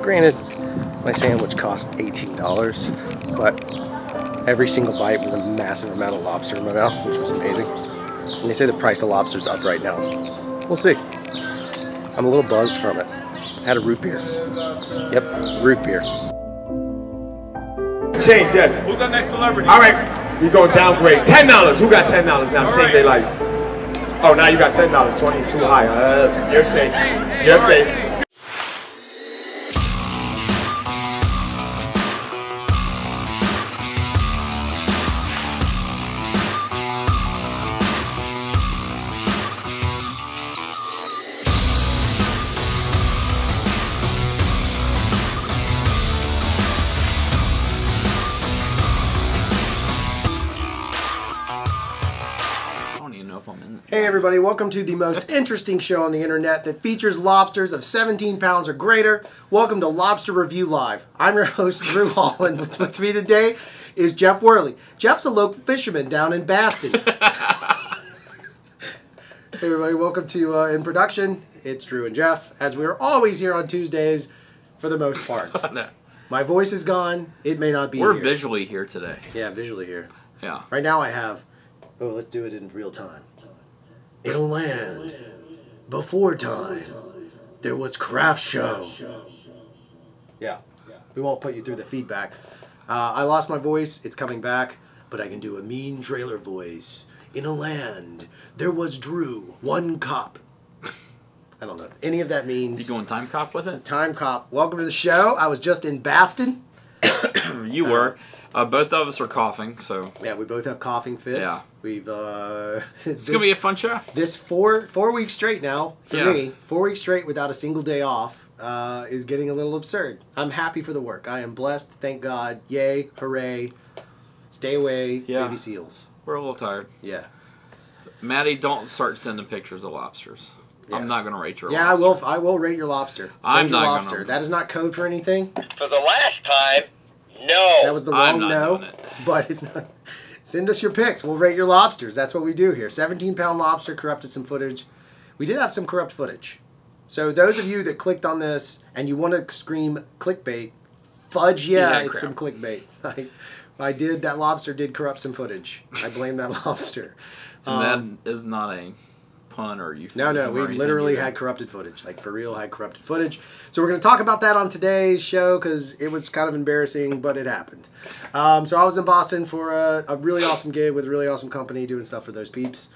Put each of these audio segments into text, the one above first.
Granted, my sandwich cost $18, but every single bite was a massive amount of lobster in my mouth, which was amazing. And they say the price of lobster's up right now. We'll see. I'm a little buzzed from it. Had a root beer. Yep, root beer. Change, yes. Who's the next celebrity? All right, we go downgrade. $10. Who got $10 now? Same day life. Oh, now you got $10. 20 is too high. You're safe. You're safe. Hey everybody, welcome to the most interesting show on the internet that features lobsters of 17 pounds or greater. Welcome to Lobster Review Live. I'm your host, Drew Holland. With me today is Jeff Worley. Jeff's a local fisherman down in Baston. Hey everybody, welcome to In Production. It's Drew and Jeff, as we are always here on Tuesdays for the most part. No. My voice is gone. It may not be We're here. visually here today. Yeah, visually here. Yeah. Right now I have... Oh, let's do it in real time. In a land before time, there was CRFTSHO. Yeah, we won't put you through the feedback. I lost my voice. It's coming back, but I can do a mean trailer voice. In a land, there was Drew, one cop. I don't know what any of that means. You going time cop with it? Time cop. Welcome to the show. I was just in Baston. You were. Both of us are coughing, so... Yeah, we both have coughing fits. Yeah. We've, it's going to be a fun show. This four weeks straight now, for Yeah. me, 4 weeks straight without a single day off, is getting a little absurd. I'm happy for the work. I am blessed, thank God. Yay, hooray. Stay away, Yeah. baby seals. We're a little tired. Yeah. Maddie, don't start sending pictures of lobsters. Yeah. I'm not going to rate your Yeah, lobster. I will rate your lobster. Send I'm your not lobster. gonna- That is not code for anything. For the last time, no. That was the I'm wrong not no. doing it. But it's not. Send us your pics. We'll rate your lobsters. That's what we do here. 17-pound lobster, corrupted some footage. We did have some corrupt footage. So those of you that clicked on this and you want to scream clickbait, fudge yeah, it's some clickbait. I did. That lobster did corrupt some footage. I blame that lobster. And that is not a pun or euphemism. No, we or anything literally either. had corrupted footage. Like, for real, had corrupted footage. So we're going to talk about that on today's show because it was kind of embarrassing, but it happened. So I was in Boston for a really awesome gig with a really awesome company doing stuff for those peeps.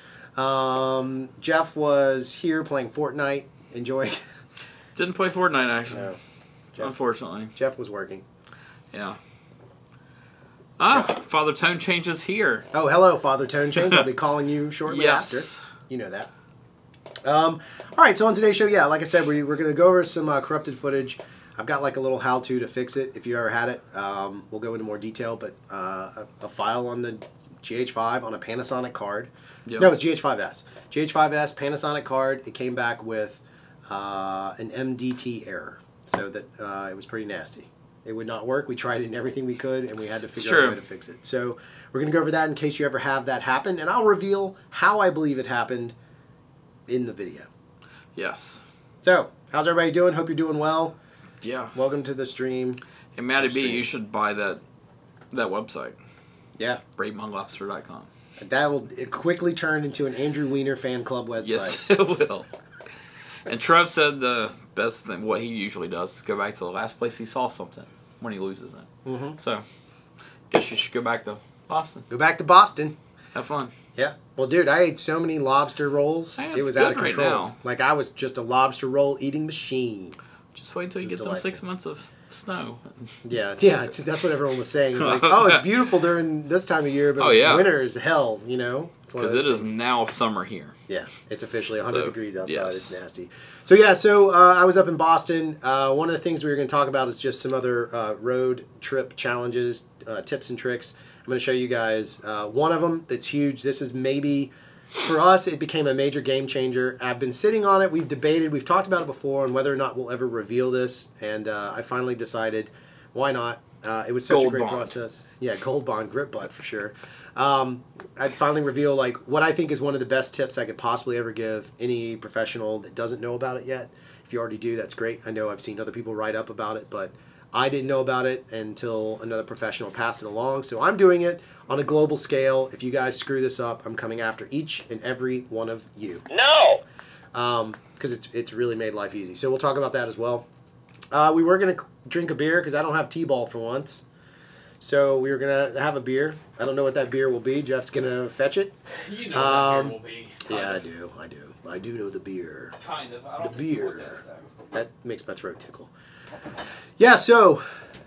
Jeff was here playing Fortnite, enjoying... Didn't play Fortnite, actually. No. Unfortunately. Jeff was working. Yeah. Ah, Father Tone Changes here. Oh, hello, Father Tone Change. I'll be calling you shortly Yes. after. You know that. All right, so on today's show, yeah, like I said, we're going to go over some corrupted footage. I've got like a little how-to to fix it if you ever had it. We'll go into more detail, but a file on the GH5 on a Panasonic card. Yep. No, it's GH5S. GH5S, Panasonic card. It came back with an MDT error, so that it was pretty nasty. It would not work. We tried it in everything we could, and we had to figure out a way to fix it. So we're going to go over that in case you ever have that happen, and I'll reveal how I believe it happened in the video. Yes. So, how's everybody doing? Hope you're doing well. Yeah. Welcome to the stream. Hey, Maddie B, you should buy that website. Yeah. RateMyLobster.com. That will quickly turn into an Andrew Weiner fan club website. Yes, it will. And Trev said the best thing, what he usually does, is go back to the last place he saw something when he loses it. Mm-hmm. So, guess you should go back to Boston. Go back to Boston. Have fun. Yeah. Well, dude, I ate so many lobster rolls. Man, it was it's out of good right control. now. Like, I was just a lobster roll eating machine. Just wait until you It was get delightful. them 6 months of snow. Yeah, that's what everyone was saying. It's like, oh, it's beautiful during this time of year, but winter is hell, you know? Because it is now summer here. Yeah, it's officially 100 degrees outside. Yes. It's nasty. So, yeah, I was up in Boston. One of the things we were going to talk about is just some other road trip challenges, tips and tricks. I'm going to show you guys one of them that's huge. This is maybe, for us, it became a major game changer. I've been sitting on it. We've debated. We've talked about it before on whether or not we'll ever reveal this. And I finally decided, why not? It was such a great process. Yeah, Gold Bond grip butt for sure. I'd finally reveal like what I think is one of the best tips I could possibly ever give any professional that doesn't know about it yet. If you already do, that's great. I know I've seen other people write up about it, but I didn't know about it until another professional passed it along. So I'm doing it on a global scale. If you guys screw this up, I'm coming after each and every one of you. No! Because it's really made life easy. So we'll talk about that as well. We were going to drink a beer because I don't have T-ball for once. So we were going to have a beer. I don't know what that beer will be. Jeff's going to fetch it. You know what that beer will be. Yeah, I do know the beer. Kind of. I don't The think you beer. want that, though. That makes my throat tickle. Yeah, so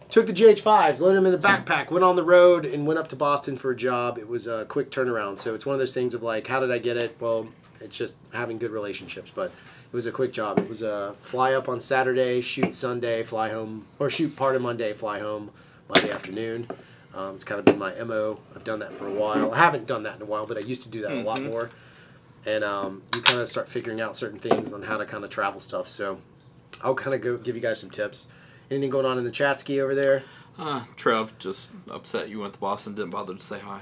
took the GH5s, loaded them in a backpack, went on the road, and went up to Boston for a job. It was a quick turnaround. So it's one of those things of like, how did I get it? Well, it's just having good relationships. But it was a quick job. It was a fly up on Saturday, shoot Sunday, fly home, or shoot part of Monday, fly home Monday afternoon. It's kind of been my MO. I've done that for a while. I haven't done that in a while, but I used to do that a lot more. And you kind of start figuring out certain things on how to kind of travel stuff. So I'll kind of go give you guys some tips. Anything going on in the chat ski over there? Trev just upset you went to Boston, didn't bother to say hi.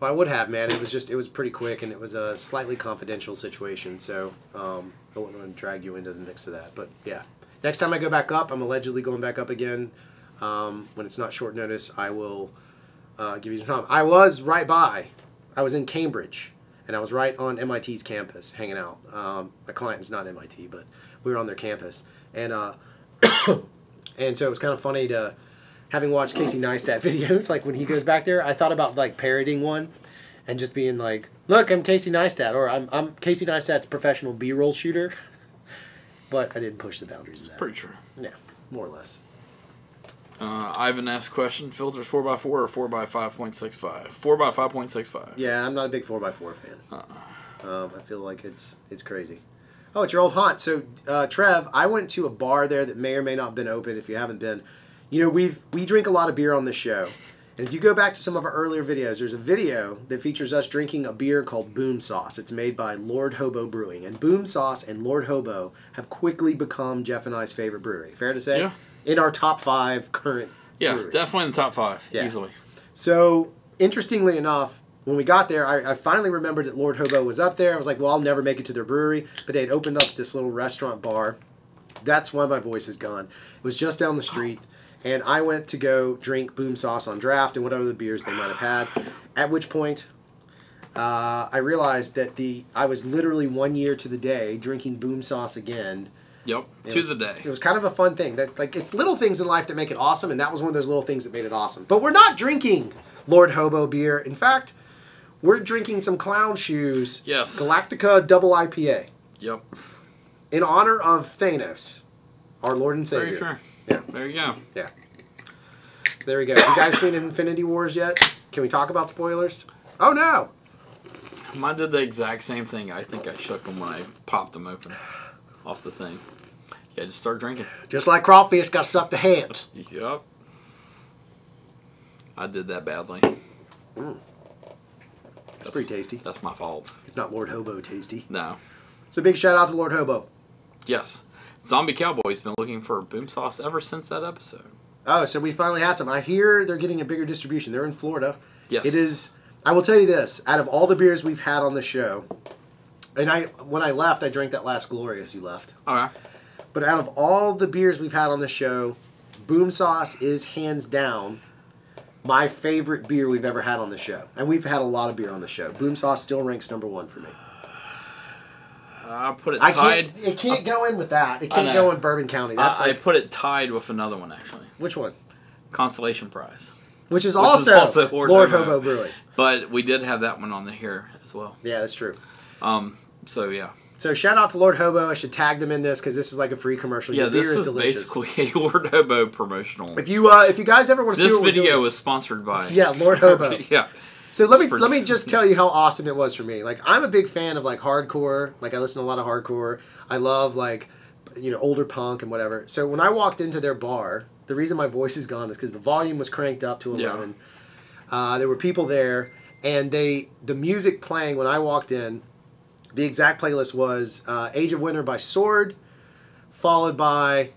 Well, I would have, man. It was pretty quick, and it was a slightly confidential situation. So I wouldn't want to drag you into the mix of that. But yeah, next time I go back up, I'm allegedly going back up again. When it's not short notice, I will give you some time. I was right by. I was in Cambridge, and I was right on MIT's campus hanging out. My client is not MIT, but we were on their campus. And and so it was kind of funny to, having watched Casey Neistat videos, like when he goes back there, I thought about like parodying one and just being like, look, I'm Casey Neistat, or I'm Casey Neistat's professional B-roll shooter. But I didn't push the boundaries of that. Pretty true. Yeah, more or less. Ivan asked question, filters 4x4 or 4x5.65? 4x5.65. Yeah, I'm not a big 4x4 fan. I feel like it's crazy. Oh, it's your old haunt. So, Trev, I went to a bar there that may or may not have been open. If you haven't been, you know, we drink a lot of beer on this show. And if you go back to some of our earlier videos, there's a video that features us drinking a beer called Boom Sauce. It's made by Lord Hobo Brewing. And Boom Sauce and Lord Hobo have quickly become Jeff and I's favorite brewery. Fair to say? Yeah. In our top 5 current breweries. Definitely in the top 5, Yeah. easily. So, interestingly enough, when we got there, I finally remembered that Lord Hobo was up there. I was like, well, I'll never make it to their brewery. But they had opened up this little restaurant bar. That's why my voice is gone. It was just down the street. And I went to go drink Boom Sauce on draft and whatever the beers they might have had. At which point, I realized that I was literally 1 year to the day drinking Boom Sauce again. Yep, to the day. It was kind of a fun thing. That like it's little things in life that make it awesome, and that was one of those little things that made it awesome. But we're not drinking Lord Hobo beer. In fact, we're drinking some Clown Shoes Yes. Galactica Double IPA. Yep. In honor of Thanos, our Lord and Savior. Very sure. Yeah. There you go. Yeah. So there we go. You guys seen Infinity Wars yet? Can we talk about spoilers? Oh no! Mine did the exact same thing. I think I shook them when I popped them open off the thing. Yeah, just start drinking. Just like crawfish, got to suck the hands. Yep. I did that badly. It's pretty tasty. That's my fault. It's not Lord Hobo tasty. No. So big shout out to Lord Hobo. Yes. Zombie Cowboy's been looking for Boom Sauce ever since that episode. Oh, so we finally had some. I hear they're getting a bigger distribution. They're in Florida. Yes. It is. I will tell you this. Out of all the beers we've had on the show, and when I left, I drank that last Glorious you left. Okay. But out of all the beers we've had on the show, Boom Sauce is hands down my favorite beer we've ever had on the show. And we've had a lot of beer on the show. Boom Sauce still ranks #1 for me. I put it tied. It can't go in with that. It can't go in Bourbon County. That's I put it tied with another one, actually. Which one? Constellation Prize. Which is also Lord Hobo Brewing. But we did have that one on the here as well. Yeah, that's true. So, yeah. So shout out to Lord Hobo. I should tag them in this because this is like a free commercial. Yeah, Your this beer is delicious. basically a Lord Hobo promotional. If you guys ever want to see this what we're doing, video was sponsored by Lord Hobo. Yeah. So let me just tell you how awesome it was for me. Like I'm a big fan of like hardcore. Like I listen to a lot of hardcore. I love like older punk and whatever. So when I walked into their bar, the reason my voice is gone is because the volume was cranked up to 11. Yeah. There were people there, and the music playing when I walked in. The exact playlist was Age of Winter by Sword, followed by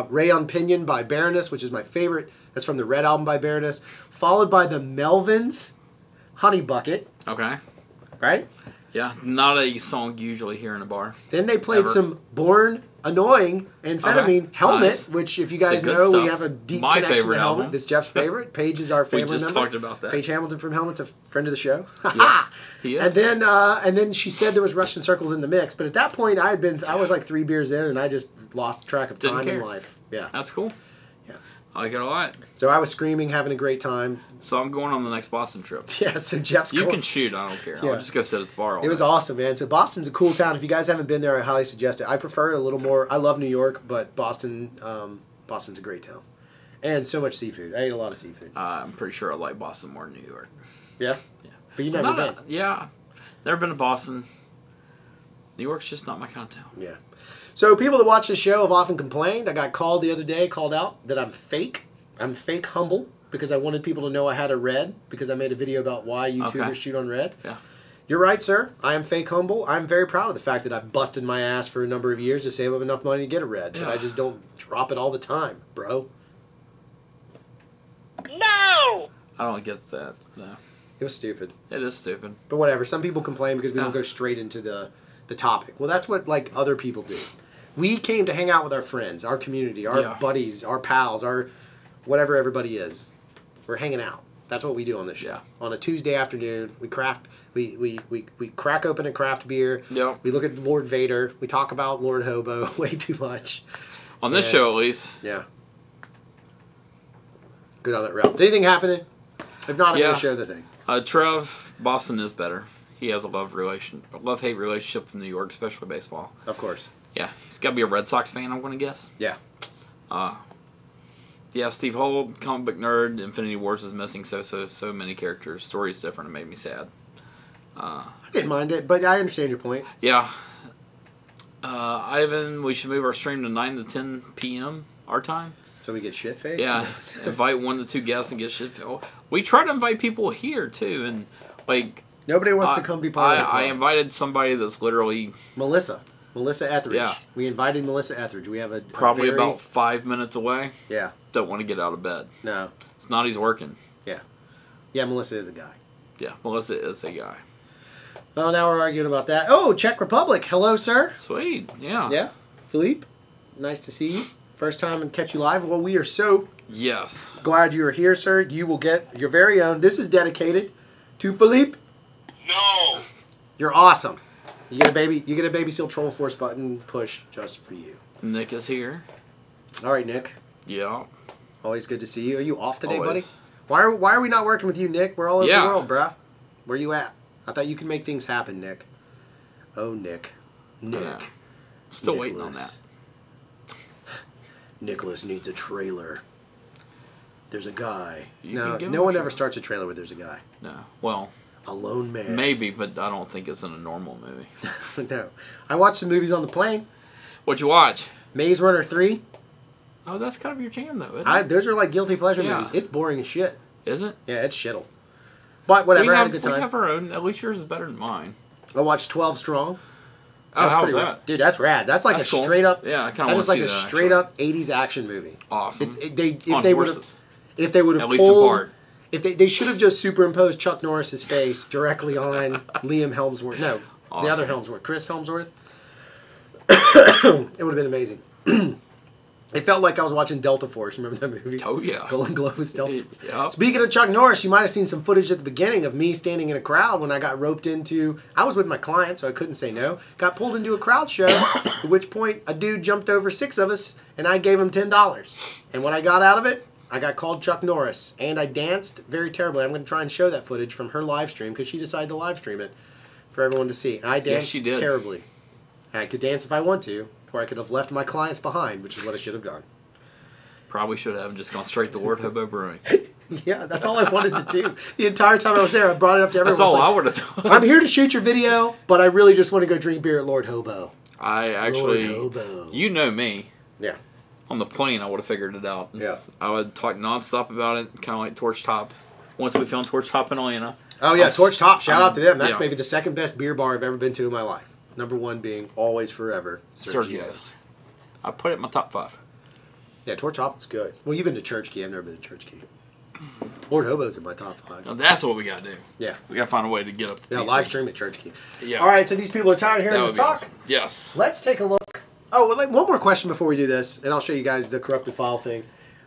Rayon Pinion by Baroness, which is my favorite. That's from the Red album by Baroness. Followed by the Melvins, Honey Bucket. Okay. Right? Yeah, not a song you usually hear in a bar. Then they played Ever. some Born Annoying Amphetamine Okay, Helmet, nice. which if you guys The good know, we stuff. have a deep My connection favorite to Helmet. album. This is Jeff's favorite. Paige is our We favorite just member. talked about that. Paige Hamilton from Helmet's a friend of the show. Yeah, he is. And then she said there was Russian Circles in the mix, but at that point I was like 3 beers in and I just lost track of Didn't time in care. life. Yeah. That's cool. Yeah. I like it a lot. So I was screaming, having a great time. So I'm going on the next Boston trip. Yeah, so Jeff's You going. can shoot. I don't care. Yeah. I'll just go sit at the bar all It was day. awesome, man. So Boston's a cool town. If you guys haven't been there, I highly suggest it. I prefer it a little more. I love New York, but Boston's a great town. And so much seafood. I ate a lot of seafood. I'm pretty sure I like Boston more than New York. Yeah? Yeah. But you've never been. Yeah. Never been to Boston. New York's just not my kind of town. Yeah. So people that watch this show have often complained. I got called the other day, called out that I'm fake. I'm fake humble because I wanted people to know I had a red because I made a video about why YouTubers Okay. shoot on red. Yeah. You're right, sir. I am fake humble. I'm very proud of the fact that I busted my ass for a number of years to save up enough money to get a red. But Yeah. I just don't drop it all the time, bro. No! I don't get that. No. It was stupid. It is stupid. But whatever. Some people complain because we don't Yeah. go straight into the topic. Well, that's what like other people do. We came to hang out with our friends, our community, our Yeah. buddies, our pals, our whatever everybody is. We're hanging out. That's what we do on this show. Yeah. On a Tuesday afternoon, we craft. We crack open a craft beer. Yep. We look at Lord Vader. We talk about Lord Hobo way too much. On this Yeah. show, at least. Yeah. Good on that route. Is anything happening? If not, I'm Yeah. going to share the thing. Trev, Boston is better. He has a love-hate relationship with New York, especially baseball. Of course. Yeah, he's got to be a Red Sox fan, I'm going to guess. Yeah. Yeah, Steve Holt, comic book nerd, Infinity Wars is missing so many characters. Story's different. It made me sad. I didn't mind it, but I understand your point. Yeah. Ivan, we should move our stream to 9 to 10 p.m. our time. So we get shit faced? Yeah, invite 1 to 2 guests and get shit. We try to invite people here too, and like Nobody wants to come be part of the club. I invited somebody that's literally Melissa Etheridge. Yeah. We invited Melissa Etheridge. We have a probably very, about 5 minutes away. Yeah. Don't want to get out of bed. No. It's not he's working. Yeah. Yeah, Melissa is a guy. Yeah, Melissa is a guy. Well, now we're arguing about that. Oh, Czech Republic. Hello, sir. Sweet. Yeah. Yeah. Philippe, nice to see you. First time and catch you live. Well, we are so Yes. glad you are here, sir. You will get your very own. This is dedicated to Philippe. No! You're awesome. You get a baby seal troll force button push just for you. Nick is here. All right, Nick. Yeah. Always good to see you. Are you off today, Always. buddy? Why are we not working with you, Nick? We're all over Yeah. the world, bruh. Where you at? I thought you could make things happen, Nick. Oh, Nick. Yeah. Still waiting on Nicholas. that. Nicholas needs a trailer. There's a guy. You No, can give no him a one ever trailer. starts a trailer where there's a guy. No. Well, A lone man. maybe, but I don't think it's in a normal movie. No. I watched some movies on the plane. What'd you watch? Maze Runner 3. Oh, that's kind of your jam, though, isn't it? Those are like guilty pleasure Yeah. movies. It's boring as shit. Is it? Yeah, it's shittle. But whatever, I had a good we time. have our own. At least yours is better than mine. I watched 12 Strong. Oh, how was pretty that? rad. Dude, that's rad. That's like That's a cool. straight up. Yeah, I kinda That wanna is like see a that, straight actually. up 80s action movie. Awesome. If On they would have, horses. if they would have At least in pulled, part. if they should have just superimposed Chuck Norris's face directly on Liam Helmsworth. No, the other Awesome. Helmsworth, Chris Helmsworth. It would have been amazing. It felt like I was watching Delta Force. Remember that movie? Oh, yeah. Golden Globus Delta. Yep. Speaking of Chuck Norris, you might have seen some footage at the beginning of me standing in a crowd when I got roped into. I was with my client, so I couldn't say no. Got pulled into a crowd show, at which point a dude jumped over 6 of us, and I gave him $10. And when I got out of it, I got called Chuck Norris, and I danced very terribly. I'm going to try and show that footage from her live stream because she decided to live stream it for everyone to see. And I danced she did. terribly. I could dance if I want to, or I could have left my clients behind, which is what I should have done. Probably should have just gone straight to Lord Hobo Brewing. Yeah, that's all I wanted to do. The entire time I was there, I brought it up to everyone. That's all I I was would have like, done. I'm here to shoot your video, but I really just want to go drink beer at Lord Hobo. I actually, Lord Hobo. you know me. Yeah. On the plane, I would have figured it out. Yeah. I would talk nonstop about it, kind of like Torch Top. Once we filmed Torch Top in Atlanta. Oh, yeah, Torch Top. Shout out to them. That's yeah. maybe the second best beer bar I've ever been to in my life. Number 1 being Always Forever, Sergio's. Sergio's. I put it in my top 5. Yeah, Torch Top is good. Well, you've been to Church Key. I've never been to Church Key. Lord Hobo's in my top 5. Now that's what we gotta do. Yeah. We gotta find a way to get up. Yeah, live stream at Church Key. Yeah. All right, so these people are tired of hearing That us would be talk. awesome. Yes. Let's take a look. Oh, well, one more question before we do this, and I'll show you guys the corrupted file thing.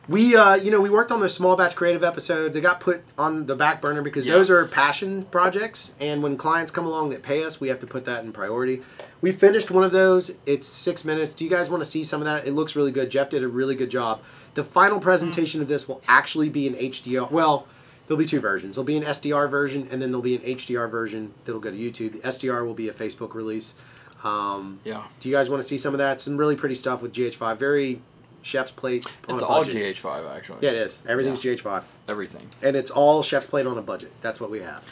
We, we worked on those small batch creative episodes. They got put on the back burner because those are passion projects, and when clients come along that pay us, we have to put that in priority. We finished one of those. It's 6 minutes. Do you guys want to see some of that? It looks really good. Jeff did a really good job. The final presentation of this will actually be an HDR. Well, there'll be 2 versions. There'll be an SDR version, and then there'll be an HDR version that'll go to YouTube. The SDR will be a Facebook release. Yeah. Do you guys want to see some of that? Some really pretty stuff with GH5. Very chef's plate on It's a all budget. GH5 actually. Yeah, it is. Everything's GH5. Everything. And it's all chef's plate on a budget. That's what we have.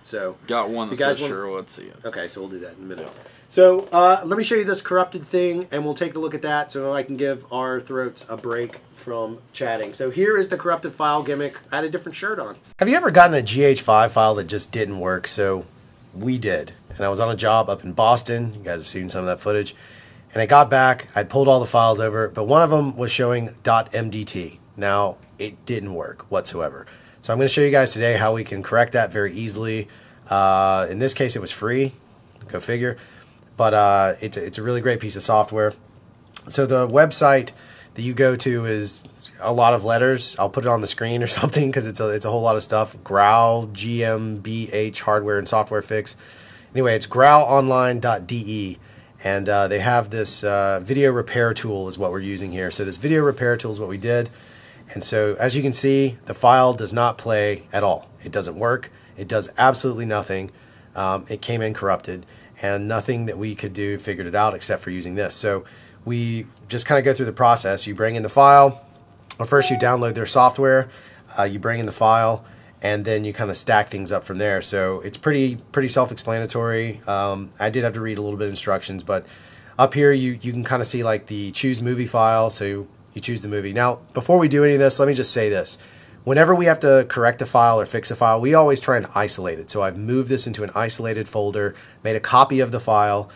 So Got one that says sure, let's see it. okay, so we'll do that in a minute. So let me show you this corrupted thing, and we'll take a look at that so I can give our throats a break from chatting. So here is the corrupted file gimmick. I had a different shirt on. Have you ever gotten a GH5 file that just didn't work? So we did. And I was on a job up in Boston. You guys have seen some of that footage. And I got back. I'd pulled all the files over, but one of them was showing .mdt. Now, it didn't work whatsoever. So I'm going to show you guys today how we can correct that very easily. In this case, it was free. Go figure. But it's a really great piece of software. So the website that you go to is a lot of letters. I'll put it on the screen or something because it's a whole lot of stuff. Growl, GmbH, hardware and software fix. Anyway, it's growlonline.de. And they have this video repair tool is what we're using here. So this video repair tool is what we did. And so as you can see, the file does not play at all. It doesn't work. It does absolutely nothing. It came in corrupted. And nothing that we could do figured it out except for using this. So we just kind of go through the process. You bring in the file. Well, first you download their software. You bring in the file. And then you kind of stack things up from there. So it's pretty self-explanatory. I did have to read a little bit of instructions, but up here you can kind of see like the choose movie file. So you choose the movie. Now, before we do any of this, let me just say this. Whenever we have to correct a file or fix a file, we always try and isolate it. So I've moved this into an isolated folder, made a copy of the file.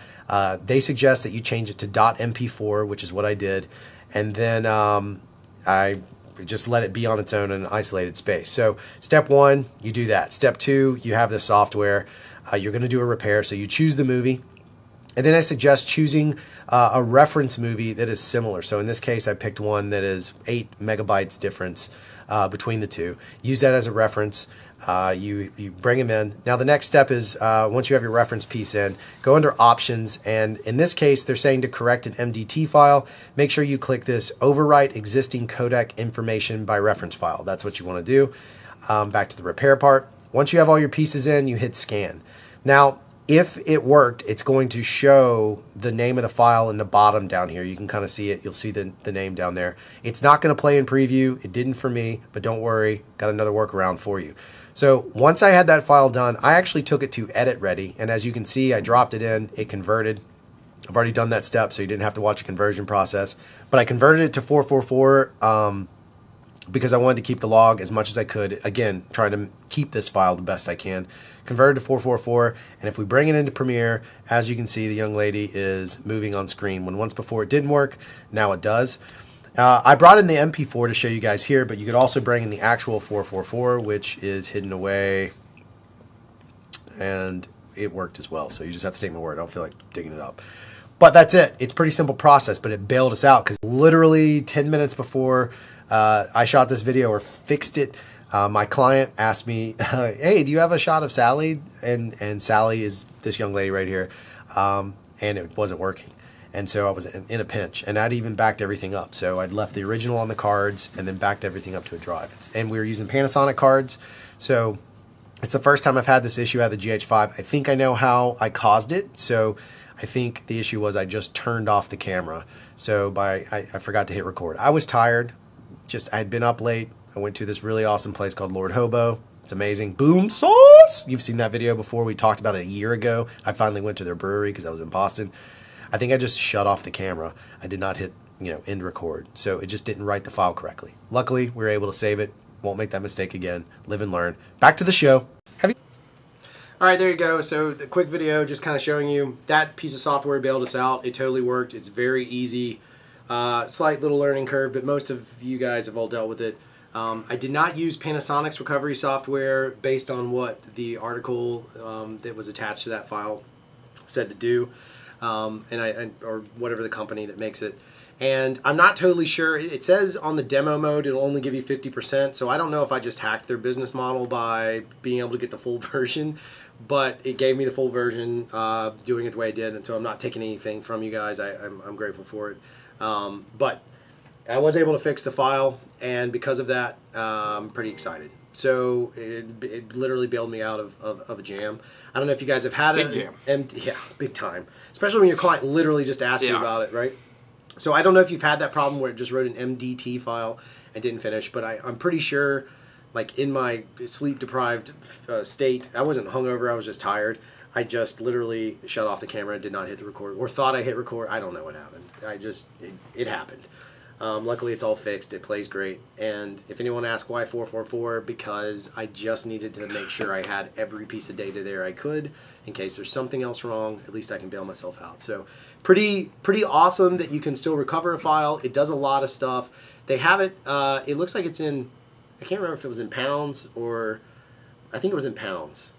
They suggest that you change it to .mp4, which is what I did. And then I just let it be on its own in an isolated space. So step 1, you do that. Step 2, you have the software. You're going to do a repair. So you choose the movie. And then I suggest choosing a reference movie that is similar. So in this case, I picked one that is 8 megabytes difference between the two. Use that as a reference. You bring them in. Now the next step is once you have your reference piece in, go under options, and in this case they're saying to correct an MDT file, make sure you click this overwrite existing codec information by reference file. That's what you want to do. Back to the repair part. Once you have all your pieces in, you hit scan. Now if it worked, it's going to show the name of the file in the bottom down here. You can kind of see it. You'll see the name down there. It's not going to play in preview. It didn't for me, but don't worry. Got another workaround for you. So once I had that file done, I actually took it to edit ready. And as you can see, I dropped it in. It converted. I've already done that step, so you didn't have to watch a conversion process. But I converted it to 444 because I wanted to keep the log as much as I could. Again, trying to keep this file the best I can. Converted to 444, and if we bring it into Premiere, as you can see, the young lady is moving on screen. When once before it didn't work, now it does. I brought in the MP4 to show you guys here, but you could also bring in the actual 444, which is hidden away, and it worked as well. So you just have to take my word. I don't feel like digging it up. But that's it. It's a pretty simple process, but it bailed us out because literally 10 minutes before I shot this video or fixed it, my client asked me, hey, do you have a shot of Sally? And Sally is this young lady right here. And it wasn't working. And so I was in a pinch. And I'd even backed everything up. So I'd left the original on the cards and then backed everything up to a drive. And we were using Panasonic cards. So it's the first time I've had this issue out of the GH5. I think I know how I caused it. So I think the issue was I just turned off the camera. So I forgot to hit record. I was tired. I had been up late. I went to this really awesome place called Lord Hobo. It's amazing. Boom sauce! You've seen that video before. We talked about it a year ago. I finally went to their brewery because I was in Boston. I think I just shut off the camera. I did not hit, end record. So it just didn't write the file correctly. Luckily, we were able to save it. Won't make that mistake again. Live and learn. Back to the show. All right, there you go. So the quick video just kind of showing you that piece of software bailed us out. It totally worked. It's very easy. Slight little learning curve, but most of you guys have all dealt with it. I did not use Panasonic's recovery software based on what the article that was attached to that file said to do, or whatever the company that makes it. And I'm not totally sure. It says on the demo mode it'll only give you 50%, so I don't know if I just hacked their business model by being able to get the full version, but it gave me the full version doing it the way I did, and so I'm not taking anything from you guys. I'm grateful for it. But I was able to fix the file, and because of that, I'm pretty excited. So it literally bailed me out of a jam. I don't know if you guys have had Big jam. Yeah, big time. Especially when your client literally just asked you about it, right? So I don't know if you've had that problem where it just wrote an MDT file and didn't finish, but I'm pretty sure, like in my sleep-deprived state, I wasn't hungover, I was just tired. I just literally shut off the camera and did not hit the record, or thought I hit record. I don't know what happened. It happened. Luckily, it's all fixed. It plays great. And if anyone asks why 444, because I just needed to make sure I had every piece of data there I could. In case there's something else wrong, at least I can bail myself out. So pretty awesome that you can still recover a file. It does a lot of stuff. They have it, it looks like it's in, I can't remember if it was in pounds or, I think it was in pounds.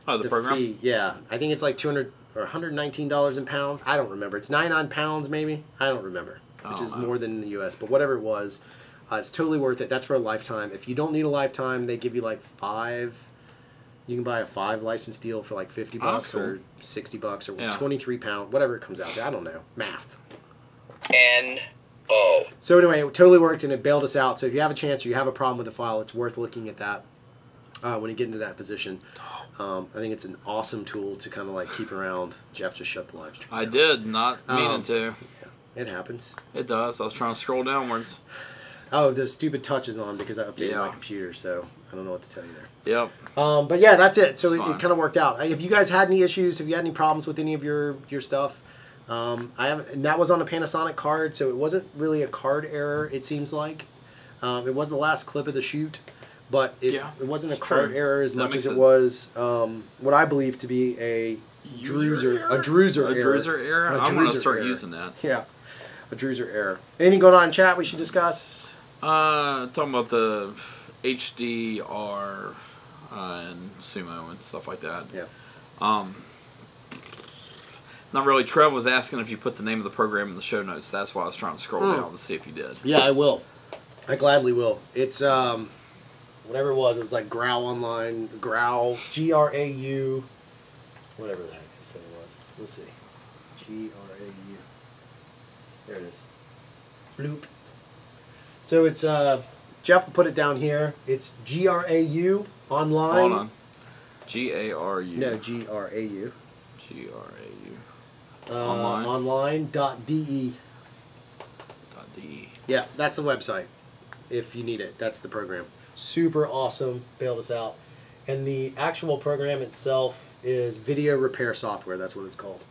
Oh, the program? Fee, yeah. I think it's like $200 or $119 in pounds. I don't remember. It's 99 pounds maybe. I don't remember. Which is more than in the U.S. But whatever it was, it's totally worth it. That's for a lifetime. If you don't need a lifetime, they give you like 5. You can buy a 5 license deal for like $50 or $60 or 23 pound, whatever it comes out to. I don't know. Math. N-O. So anyway, it totally worked and it bailed us out. So if you have a chance or you have a problem with the file, it's worth looking at that when you get into that position. I think it's an awesome tool to kind of like keep around. Jeff just shut the live stream. I did, not meaning to. It happens. It does. I was trying to scroll downwards. Oh, the stupid touch is on because I updated my computer, so I don't know what to tell you there. Yep. But yeah, that's it. So it kind of worked out. If you guys had any issues, if you had any problems with any of your stuff, and that was on a Panasonic card, so it wasn't really a card error, it seems like. It was the last clip of the shoot, but it wasn't a card error as much as it was what I believe to be a druser error. A druser error? I'm going to start using that. Yeah. A druser error. Anything going on in chat we should discuss? Talking about the HDR and Sumo and stuff like that. Yeah. Not really. Trev was asking if you put the name of the program in the show notes. That's why I was trying to scroll down to see if you did. Yeah, I will. I gladly will. It's whatever it was like Growl Online, Growl, G-R-A-U, whatever the heck this thing was. Let's see. G-R-A-U. There it is. Bloop. So it's, Jeff will put it down here. It's G-R-A-U online. Hold on. G-A-R-U. No, G-R-A-U. G-R-A-U. Online. Online.de. .de. Yeah, that's the website. If you need it, that's the program. Super awesome. Bailed us out. And the actual program itself is video repair software. That's what it's called.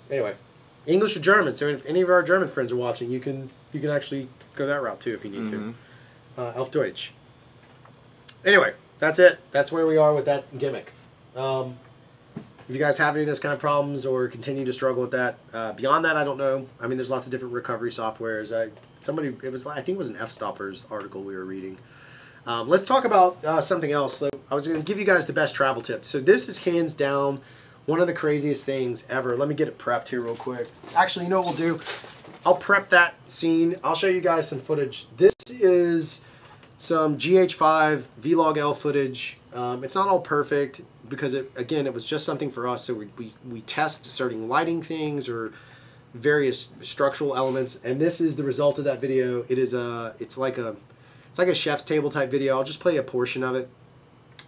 Anyway, English or German. So if any of our German friends are watching, you can actually go that route too if you need to. Auf Deutsch. Anyway, that's it. That's where we are with that gimmick. If you guys have any of those kind of problems or continue to struggle with that, beyond that, I don't know. I mean, there's lots of different recovery softwares. I think it was an F-Stoppers article we were reading. Let's talk about something else. So I was going to give you guys the best travel tips. So this is hands down one of the craziest things ever. Let me get it prepped here real quick. Actually, you know what we'll do? I'll prep that scene. I'll show you guys some footage. This is some GH5 Vlog-L footage. It's not all perfect because, again, it was just something for us. So we test certain lighting things or various structural elements, and this is the result of that video. It's like a chef's table type video. I'll just play a portion of it.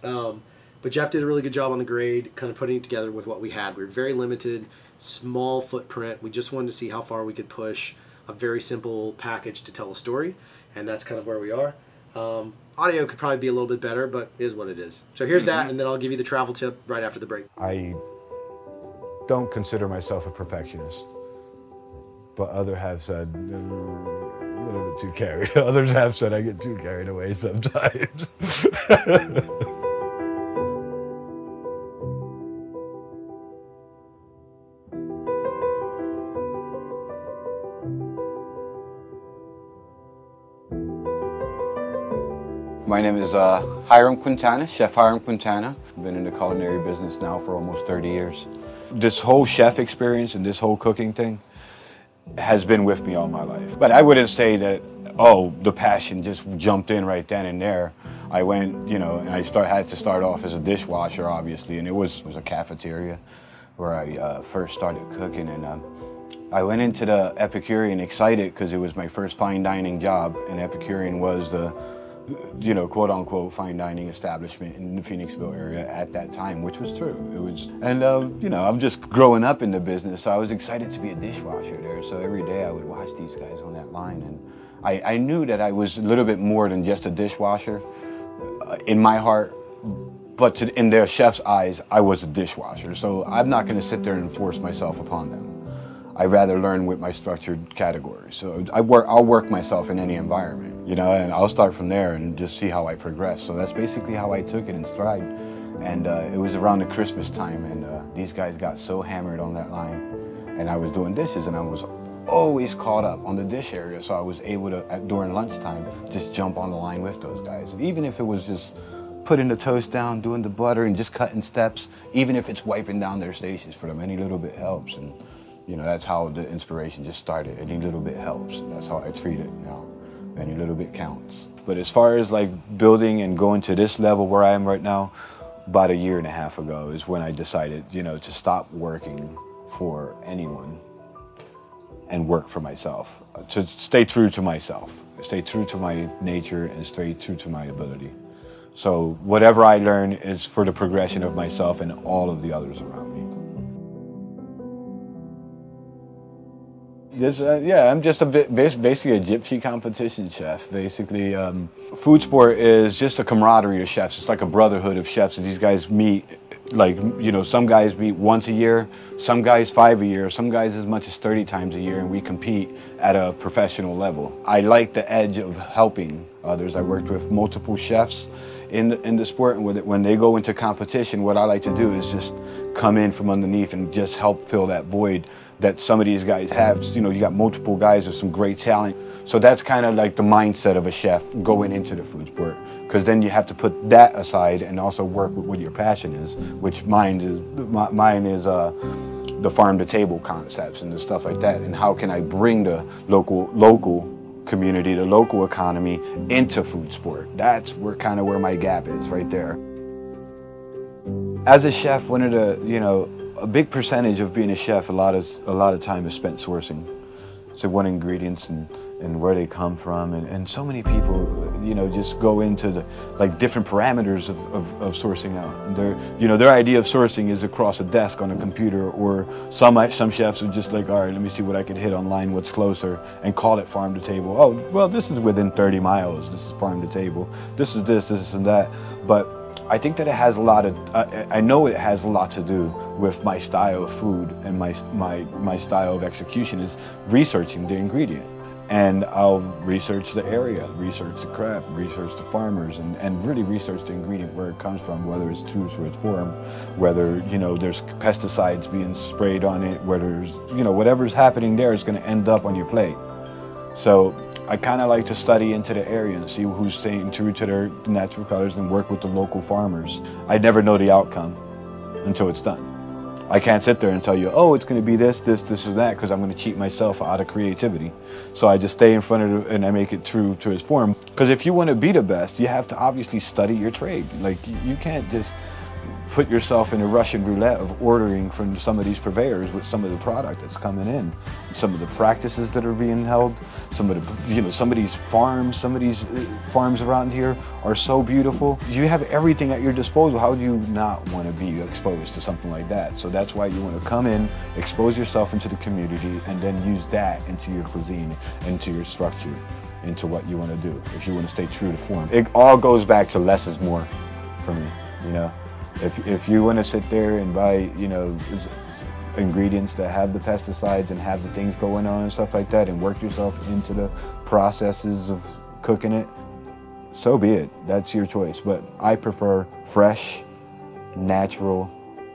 But Jeff did a really good job on the grade, kind of putting it together with what we had. We were very limited, small footprint. We just wanted to see how far we could push a very simple package to tell a story, and that's kind of where we are. Audio could probably be a little bit better, but it is what it is. So here's that, and then I'll give you the travel tip right after the break. I don't consider myself a perfectionist, but others have said a little bit too carried. Others have said I get too carried away sometimes. My name is Hiram Quintana, Chef Hiram Quintana. I've been in the culinary business now for almost 30 years. This whole chef experience and this whole cooking thing has been with me all my life. But I wouldn't say that, oh, the passion just jumped in right then and there. I went, you know, and I had to start off as a dishwasher, obviously, and it was a cafeteria where I first started cooking. And I went into the Epicurean excited because it was my first fine dining job, and Epicurean was the, you know, quote unquote fine dining establishment in the Phoenixville area at that time, which was true. It was, and you know, I'm just growing up in the business, so I was excited to be a dishwasher there. So every day I would watch these guys on that line, and I knew that I was a little bit more than just a dishwasher in my heart, but in their chef's eyes, I was a dishwasher. So I'm not going to sit there and force myself upon them. I'd rather learn with my structured categories. So I'll work myself in any environment, you know, and I'll start from there and just see how I progress. So that's basically how I took it in stride. And it was around the Christmas time, and these guys got so hammered on that line, and I was doing dishes, and I was always caught up on the dish area. So I was able to, during lunchtime, just jump on the line with those guys. And even if it was just putting the toast down, doing the butter, and just cutting steps, even if it's wiping down their stations for them, any little bit helps. And you know, that's how the inspiration just started. Any little bit helps. That's how I treat it now. Any little bit counts. But as far as like building and going to this level where I am right now, about 1.5 years ago is when I decided, you know, to stop working for anyone and work for myself. To stay true to myself, stay true to my nature, and stay true to my ability. So whatever I learn is for the progression of myself and all of the others around me. Yeah, I'm just basically a gypsy competition chef. Basically, Food Sport is just a camaraderie of chefs. It's like a brotherhood of chefs. And these guys meet, like, you know, some guys meet once a year, some guys 5 a year, some guys as much as 30 times a year, and we compete at a professional level. I like the edge of helping others. I worked with multiple chefs in the sport, and when they go into competition, what I like to do is just come in from underneath and just help fill that void that some of these guys have. You know, you got multiple guys with some great talent. So that's kind of like the mindset of a chef going into the food sport, because then you have to put that aside and also work with what your passion is, which mine is the farm to table concepts and the stuff like that. And how can I bring the local community, the local economy into food sport? That's where my gap is right there. As a chef, one of the, you know, a big percentage of being a chef, a lot of time is spent sourcing. So what ingredients and where they come from, and so many people, you know, just go into the like different parameters of sourcing out. And their idea of sourcing is across a desk on a computer, or some chefs are just like, all right, let me see what I can hit online, what's closer, and call it farm to table. Oh, well, this is within 30 miles. This is farm to table. This is this and that. But I think that it has a lot of, I know it has a lot to do with my style of food, and my style of execution is researching the ingredient. And I'll research the area, research the craft, research the farmers, and really research the ingredient, where it comes from, whether it's true to its form, whether, you know, there's pesticides being sprayed on it, whether there's, you know, whatever's happening there is going to end up on your plate. So I kind of like to study into the area and see who's staying true to their natural colors and work with the local farmers. I never know the outcome until it's done. I can't sit there and tell you, oh, it's going to be this, and that, because I'm going to cheat myself out of creativity. So I just stay in front of it and I make it true to its form. Because if you want to be the best, you have to obviously study your trade. Like, you can't just put yourself in a Russian roulette of ordering from some of these purveyors with some of the product that's coming in, some of the practices that are being held, some of the, you know, some of these farms around here are so beautiful. You have everything at your disposal. How do you not want to be exposed to something like that? So that's why you want to come in, expose yourself into the community, and then use that into your cuisine, into your structure, into what you want to do, if you want to stay true to form. It all goes back to less is more for me, you know. If you want to sit there and buy, you know, ingredients that have the pesticides and have the things going on and stuff like that, and work yourself into the processes of cooking it, so be it. That's your choice. But I prefer fresh, natural,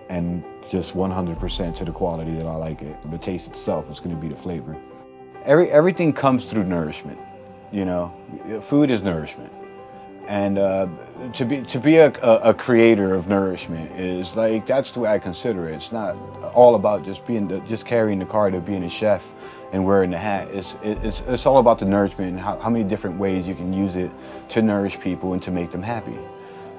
and just 100% to the quality that I like it. The taste itself is going to be the flavor. Everything comes through nourishment, you know. Food is nourishment. And to be a creator of nourishment is like, that's the way I consider it. It's not all about just carrying the card of being a chef and wearing the hat. It's all about the nourishment and how many different ways you can use it to nourish people and to make them happy.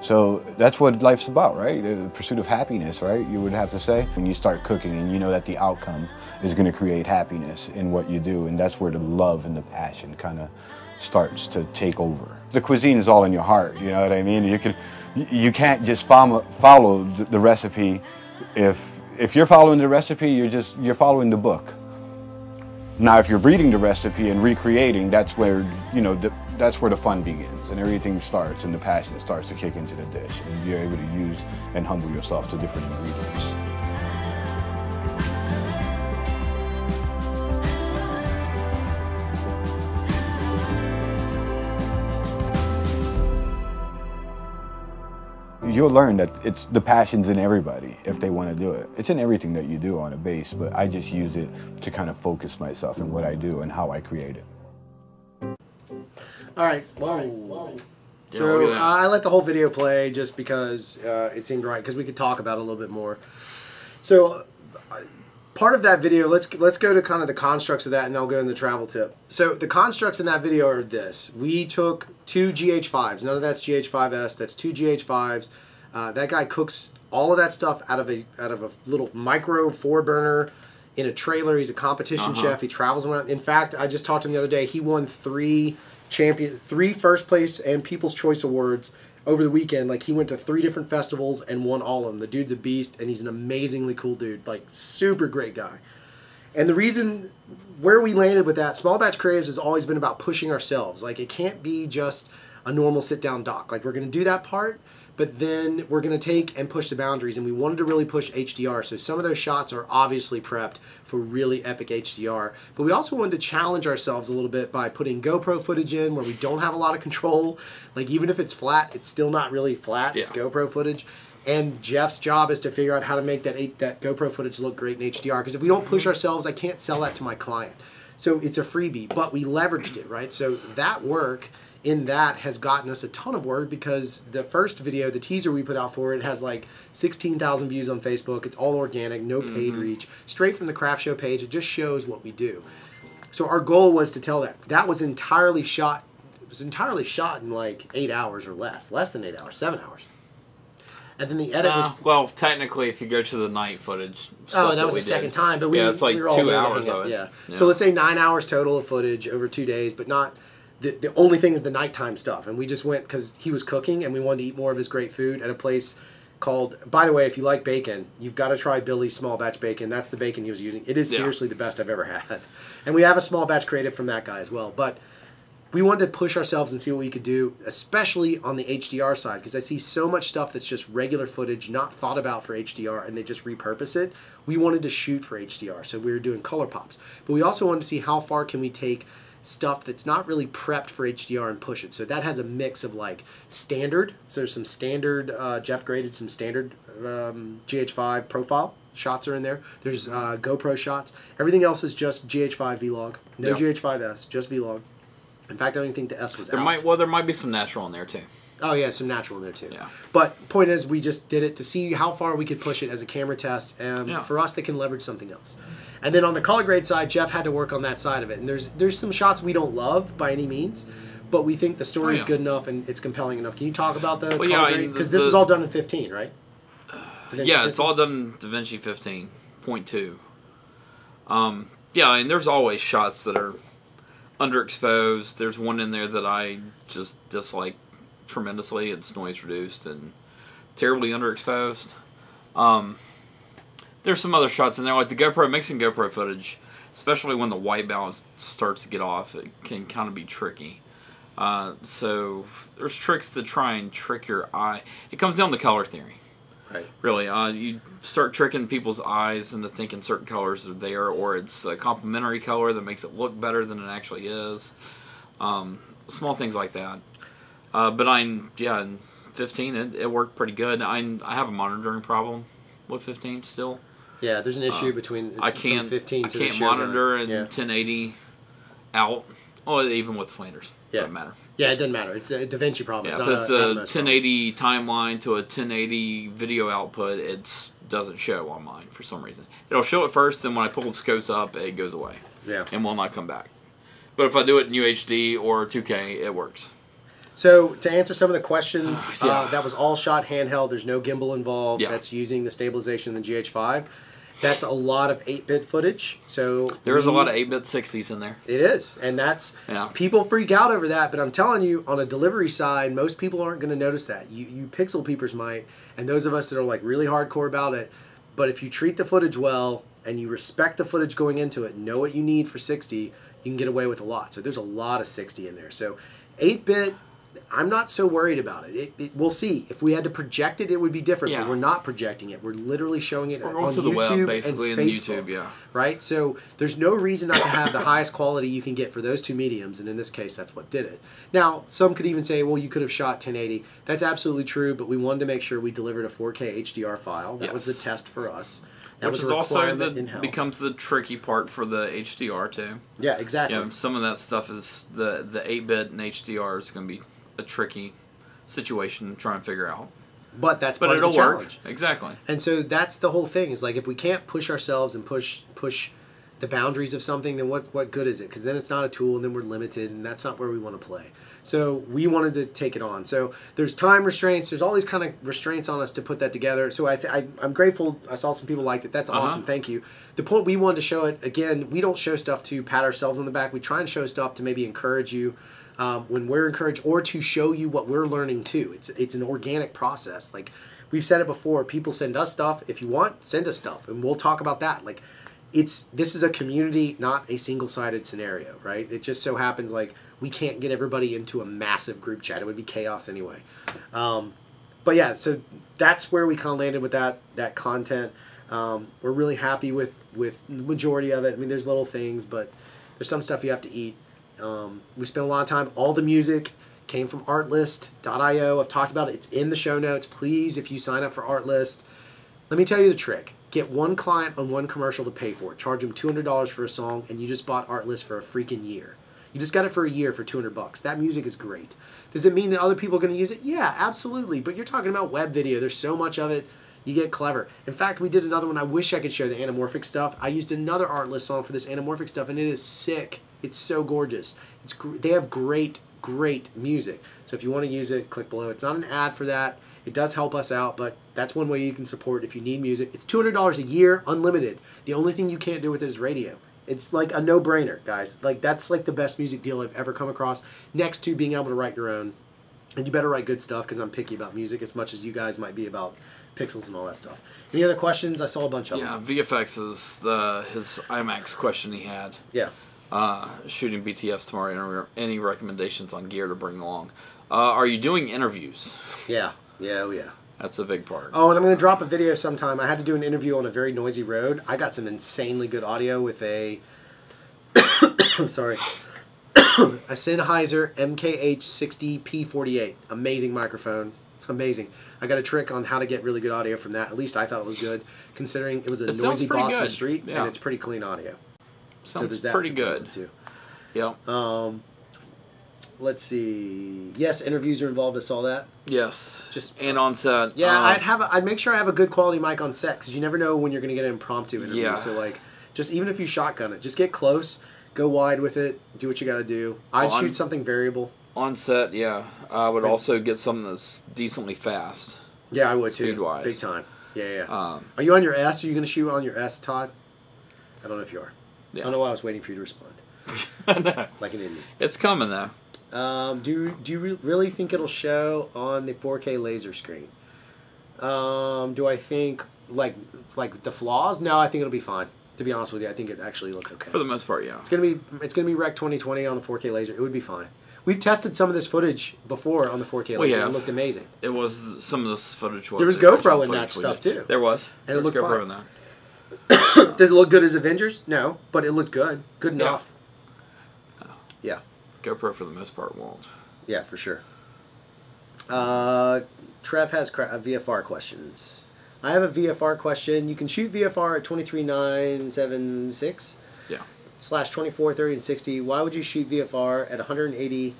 So that's what life's about, right? The pursuit of happiness, right? You would have to say. When you start cooking and you know that the outcome is going to create happiness in what you do, and that's where the love and the passion kind of starts to take over. The cuisine is all in your heart, you know what I mean? You can't just follow the recipe. If you're following the recipe, you're following the book. Now, if you're reading the recipe and recreating, that's where, you know, that's where the fun begins and everything starts and the passion starts to kick into the dish and you're able to use and humble yourself to different ingredients. You'll learn that it's the passion's in everybody if they want to do it. It's in everything that you do on a base, but I just use it to kind of focus myself in what I do and how I create it. All right. Whoa. So I let the whole video play just because it seemed right, because we could talk about it a little bit more. So part of that video, let's go to kind of the constructs of that, and then I'll go in the travel tip. So the constructs in that video are this. We took 2 GH5s. None of that's GH5S. That's 2 GH5s. That guy cooks all of that stuff out of a little micro 4-burner in a trailer. He's a competition chef. He travels around. In fact, I just talked to him the other day. He won 3 first place and People's Choice Awards over the weekend. Like, he went to 3 different festivals and won all of them. The dude's a beast, and he's an amazingly cool dude. Like, super great guy. And the reason where we landed with that, Small Batch Creatives has always been about pushing ourselves. Like, it can't be just a normal sit-down doc. Like, we're going to do that part, but then we're going to take and push the boundaries, and we wanted to really push HDR. So some of those shots are obviously prepped for really epic HDR, but we also wanted to challenge ourselves a little bit by putting GoPro footage in where we don't have a lot of control. Like, even if it's flat, it's still not really flat. Yeah. It's GoPro footage. And Jeff's job is to figure out how to make that GoPro footage look great in HDR, because if we don't push ourselves, I can't sell that to my client. So it's a freebie, but we leveraged it, right? So that work in that has gotten us a ton of work, because the first video, the teaser we put out for it, has like 16,000 views on Facebook. It's all organic, no paid reach, straight from the Craft Show page. It just shows what we do. So our goal was to tell that. That was entirely shot. It was entirely shot in like 8 hours or less than 8 hours, 7 hours. And then the edit was... Well, technically, if you go to the night footage... Oh, that was the second time, but it's like we were all 2 hours of it. Yeah. So let's say 9 hours total of footage over 2 days, but not... The only thing is the nighttime stuff. And we just went, because he was cooking, and we wanted to eat more of his great food at a place called... By the way, if you like bacon, you've got to try Billy's Small Batch Bacon. That's the bacon he was using. It is seriously the best I've ever had. And we have a Small Batch creative from that guy as well. But... we wanted to push ourselves and see what we could do, especially on the HDR side, because I see so much stuff that's just regular footage, not thought about for HDR, and they just repurpose it. We wanted to shoot for HDR, so we were doing color pops. But we also wanted to see how far can we take stuff that's not really prepped for HDR and push it. So that has a mix of like standard. So there's some standard, Jeff graded some standard GH5 profile shots are in there. There's GoPro shots. Everything else is just GH5 Vlog. No GH5S, just Vlog. In fact, I don't even think the S was out. There might be some natural in there too. Oh yeah, some natural in there too. Yeah. But point is, we just did it to see how far we could push it as a camera test, and for us, they can leverage something else. And then on the color grade side, Jeff had to work on that side of it. And there's some shots we don't love by any means, but we think the story is good enough and it's compelling enough. Can you talk about the color grade? Because this was all done in 15, right? Yeah, it's all done in DaVinci 15.2. Yeah, and there's always shots that are underexposed. There's one in there that I just dislike tremendously. It's noise reduced and terribly underexposed. There's some other shots in there, like the GoPro, mixing GoPro footage, especially when the white balance starts to get off, it can kind of be tricky. So there's tricks to try and trick your eye. It comes down to color theory. Right. Really, you start tricking people's eyes into thinking certain colors are there, or it's a complementary color that makes it look better than it actually is. Small things like that. But in 15, it worked pretty good. I have a monitoring problem with 15 still. Yeah, there's an issue between I can't 15 to the monitor in 1080 out Oh, even with Flanders. Yeah. Doesn't matter. Yeah, it doesn't matter. It's a Da Vinci problem. Yeah, if it's a 1080 timeline to a 1080 video output, it doesn't show on mine for some reason. It'll show it first, then when I pull the scopes up, it goes away. Yeah. And will not come back. But if I do it in UHD or 2K, it works. So to answer some of the questions, Yeah. that was all shot handheld. There's no gimbal involved. Yeah. That's using the stabilization in the GH5. That's a lot of 8-bit footage. So There is a lot of 8-bit 60s in there. It is, and that's people freak out over that. But I'm telling you, on a delivery side, most people aren't going to notice that. You pixel peepers might, and those of us that are like really hardcore about it. But if you treat the footage well and you respect the footage going into it, know what you need for 60, you can get away with a lot. So there's a lot of 60 in there. So 8-bit. I'm not so worried about it. We'll see. If we had to project it, it would be different. Yeah. But we're not projecting it. We're literally showing it on to the YouTube web, basically, and and Facebook. YouTube, yeah. Right? So there's no reason not to have the highest quality you can get for those two mediums, and in this case, that's what did it. Now, some could even say, well, you could have shot 1080. That's absolutely true, but we wanted to make sure we delivered a 4K HDR file. That was the test for us. That Which was is a also in-house. becomes the tricky part for the HDR too. Yeah, exactly. Yeah, some of that stuff is the 8-bit and HDR is going to be a tricky situation to try and figure out. But that's part of the it'll challenge. work. Exactly. And so that's the whole thing. Is like if we can't push ourselves and push the boundaries of something, then what good is it? Because then it's not a tool, and then we're limited, and that's not where we want to play. So we wanted to take it on. So there's time restraints. There's all these kind of restraints on us to put that together. So I'm grateful. I saw some people liked it. That's awesome. Thank you. The point we wanted to show it, again, we don't show stuff to pat ourselves on the back. We try and show stuff to maybe encourage you when we're encouraged, or to show you what we're learning too. It's an organic process. Like we've said it before, people send us stuff. If you want, send us stuff, and we'll talk about that. Like this is a community, not a single-sided scenario, right? It just so happens like we can't get everybody into a massive group chat. It would be chaos anyway. But yeah, so that's where we kind of landed with that content. We're really happy with the majority of it. I mean, there's little things, but there's some stuff you have to eat. We spent a lot of time. All the music came from artlist.io. I've talked about it. It's in the show notes. Please, if you sign up for Artlist, let me tell you the trick. Get one client on one commercial to pay for it. Charge them $200 for a song, and you just bought Artlist for a freaking year. You just got it for a year for $200. That music is great. Does it mean that other people are going to use it? Yeah, absolutely. But you're talking about web video. There's so much of it. You get clever. In fact, we did another one. I wish I could share the anamorphic stuff. I used another Artlist song for this anamorphic stuff, and it is sick. It's so gorgeous. They have great music. So if you want to use it, click below. It's not an ad for that. It does help us out, but that's one way you can support if you need music. It's $200 a year, unlimited. The only thing you can't do with it is radio. It's like a no-brainer, guys. Like that's like the best music deal I've ever come across, next to being able to write your own. And you better write good stuff, because I'm picky about music as much as you guys might be about pixels and all that stuff. Any other questions? I saw a bunch of them. Yeah, VFX is his IMAX question he had. Yeah. Shooting BTS tomorrow. Any recommendations on gear to bring along? Are you doing interviews? Yeah. Yeah, oh yeah. That's a big part. Oh, and I'm going to drop a video sometime. I had to do an interview on a very noisy road. I got some insanely good audio with a sorry, a Sennheiser MKH60P48. Amazing microphone. Amazing. I got a trick on how to get really good audio from that. At least I thought it was good, considering it was a noisy Boston good. street, Yeah. and it's pretty clean audio. Sounds so there's that pretty to play good with too. Yep. Let's see. Yes, interviews are involved. I saw that. Yes. Just and on set. Yeah, I'd make sure I have a good quality mic on set, because you never know when you're going to get an impromptu interview. Yeah. So like, just even if you shotgun it, just get close, go wide with it, do what you got to do. I'd shoot something variable. On set, yeah. I would also get something that's decently fast. Yeah, I would too. Speed-wise. Big time. Yeah. Are you on your S? Are you going to shoot on your S, Todd? I don't know if you are. Yeah. I don't know why I was waiting for you to respond. No. Like an idiot. It's coming though. Do you really think it'll show on the 4K laser screen? Do I think like the flaws? No, I think it'll be fine. To be honest with you, I think it actually look okay. For the most part, yeah. It's gonna be Rec 2020 on the 4K laser. It would be fine. We've tested some of this footage before on the 4K laser. It looked amazing. It was some of this footage was. There was GoPro in that stuff too. There was. And it looked GoPro fine. in that. Does it look good as Avengers? No, but it looked good. Good enough. Yeah. GoPro for the most part won't. Yeah, for sure. Trev has VFR questions. I have a VFR question. You can shoot VFR at 23.976. Yeah. 24, 30, and 60. Why would you shoot VFR at 180